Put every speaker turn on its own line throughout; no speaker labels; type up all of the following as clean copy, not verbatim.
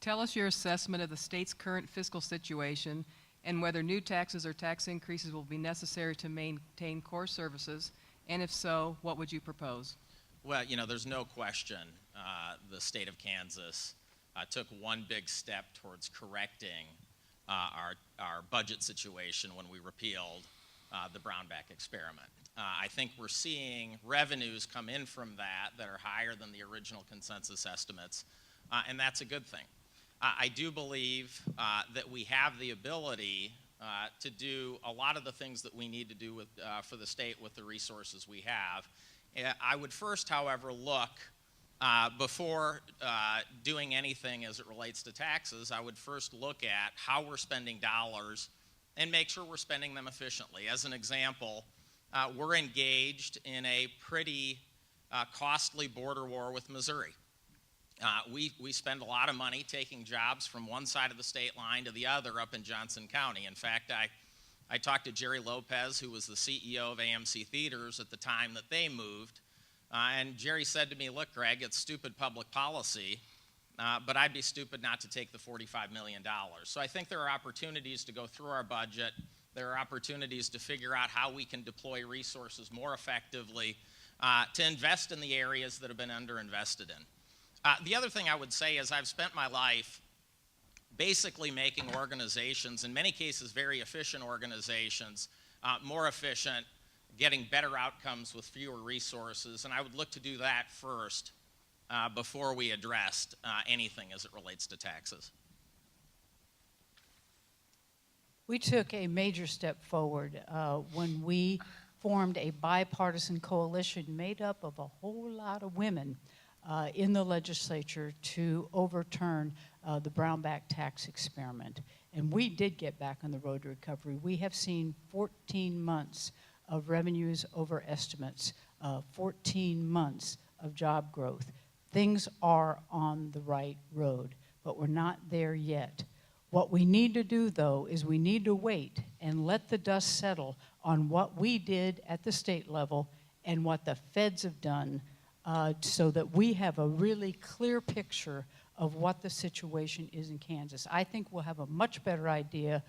Tell us your assessment of the state's current fiscal situation and whether new taxes or tax increases will be necessary to maintain core services, and if so, what would you propose?
Well, you know, there's no question the state of Kansas took one big step towards correcting our budget situation when we repealed the Brownback experiment. I think we're seeing revenues come in from that are higher than the original consensus estimates, and that's a good thing. I do believe that we have the ability to do a lot of the things that we need to do with, for the state with the resources we have. I would first, however, look, before doing anything as it relates to taxes, I would first look at how we're spending dollars and make sure we're spending them efficiently. As an example, we're engaged in a pretty costly border war with Missouri. We spend a lot of money taking jobs from one side of the state line to the other up in Johnson County. In fact, I talked to Jerry Lopez, who was the CEO of AMC Theaters at the time that they moved, and Jerry said to me, look, Greg, it's stupid public policy, but I'd be stupid not to take the $45 million. So I think there are opportunities to go through our budget. There are opportunities to figure out how we can deploy resources more effectively to invest in the areas that have been underinvested in. The other thing I would say is I've spent my life basically making organizations, in many cases very efficient organizations, more efficient, getting better outcomes with fewer resources, and I would look to do that first before we addressed anything as it relates to taxes.
We took a major step forward when we formed a bipartisan coalition made up of a whole lot of women in the legislature to overturn the Brownback tax experiment. And we did get back on the road to recovery. We have seen 14 months of revenues over estimates, 14 months of job growth. Things are on the right road, but we're not there yet. What we need to do, though, is we need to wait and let the dust settle on what we did at the state level and what the feds have done so that we have a really clear picture of what the situation is in Kansas. I think we'll have a much better idea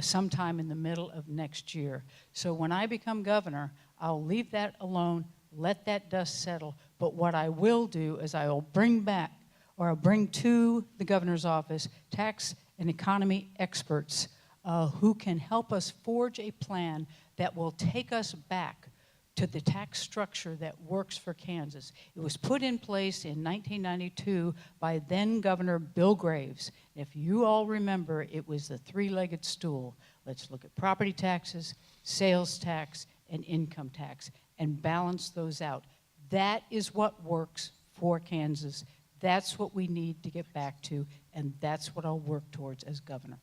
sometime in the middle of next year. So when I become governor, I'll leave that alone, let that dust settle. But what I will do is I will bring back, or I'll bring to the governor's office, tax and economy experts who can help us forge a plan that will take us back to the tax structure that works for Kansas. It was put in place in 1992 by then Governor Bill Graves. If you all remember, it was the three-legged stool. Let's look at property taxes, sales tax, and income tax, and balance those out. That is what works for Kansas. That's what we need to get back to, and that's what I'll work towards as governor.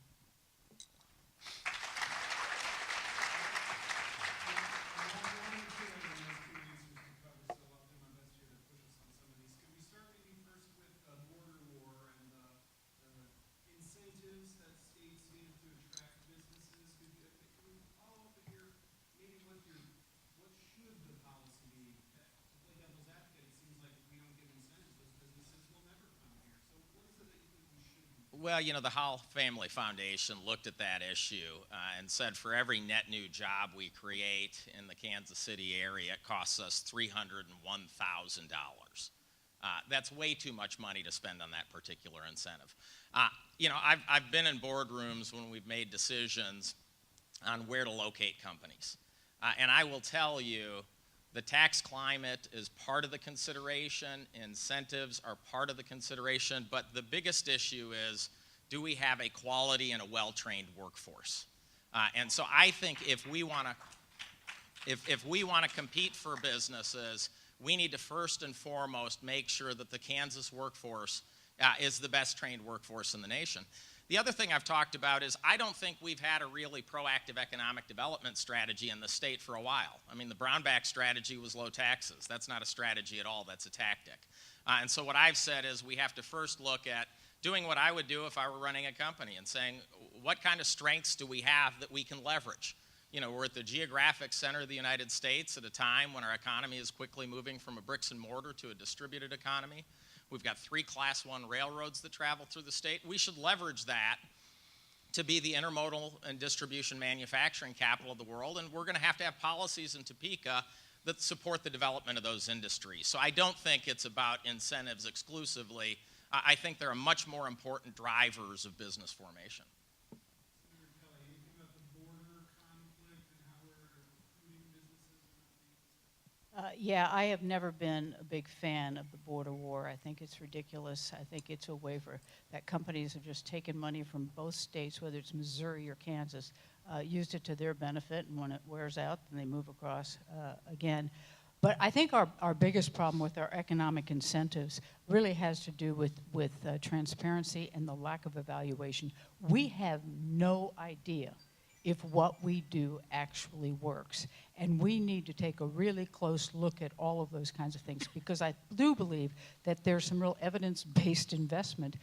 Well, you know, the Hall Family Foundation looked at that issue and said for every net new job we create in the Kansas City area, it costs us $301,000. That's way too much money to spend on that particular incentive. You know, I've been in boardrooms when we've made decisions on where to locate companies. And I will tell you, the tax climate is part of the consideration, incentives are part of the consideration, but the biggest issue is, do we have a quality and a well-trained workforce? And so I think if we want to compete for businesses, we need to first and foremost make sure that the Kansas workforce is the best trained workforce in the nation. The other thing I've talked about is I don't think we've had a really proactive economic development strategy in the state for a while. I mean, the Brownback strategy was low taxes. That's not a strategy at all, that's a tactic. And so what I've said is we have to first look at doing what I would do if I were running a company and saying, what kind of strengths do we have that we can leverage? You know, we're at the geographic center of the United States at a time when our economy is quickly moving from a bricks and mortar to a distributed economy. We've got 3 Class 1 railroads that travel through the state. We should leverage that to be the intermodal and distribution manufacturing capital of the world, and we're going to have policies in Topeka that support the development of those industries. So I don't think it's about incentives exclusively. I think there are much more important drivers of business formation.
Senator Kelly, anything about the border conflict and how we're recruiting businesses and not being?
Yeah, I have never been a big fan of the border war. I think it's ridiculous. I think it's a way that companies have just taken money from both states, whether it's Missouri or Kansas, used it to their benefit, and when it wears out, then they move across again. But I think our biggest problem with our economic incentives really has to do with transparency and the lack of evaluation. We have no idea if what we do actually works. And we need to take a really close look at all of those kinds of things, because I do believe that there's some real evidence-based investment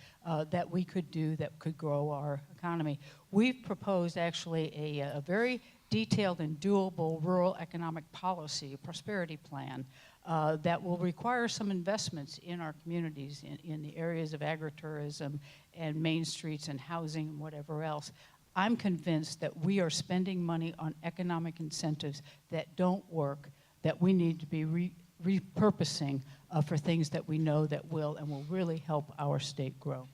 that we could do that could grow our economy. We've proposed actually a very detailed and doable rural economic policy, a prosperity plan, that will require some investments in our communities in the areas of agritourism and main streets and housing and whatever else. I'm convinced that we are spending money on economic incentives that don't work, that we need to be repurposing for things that we know that will and will really help our state grow.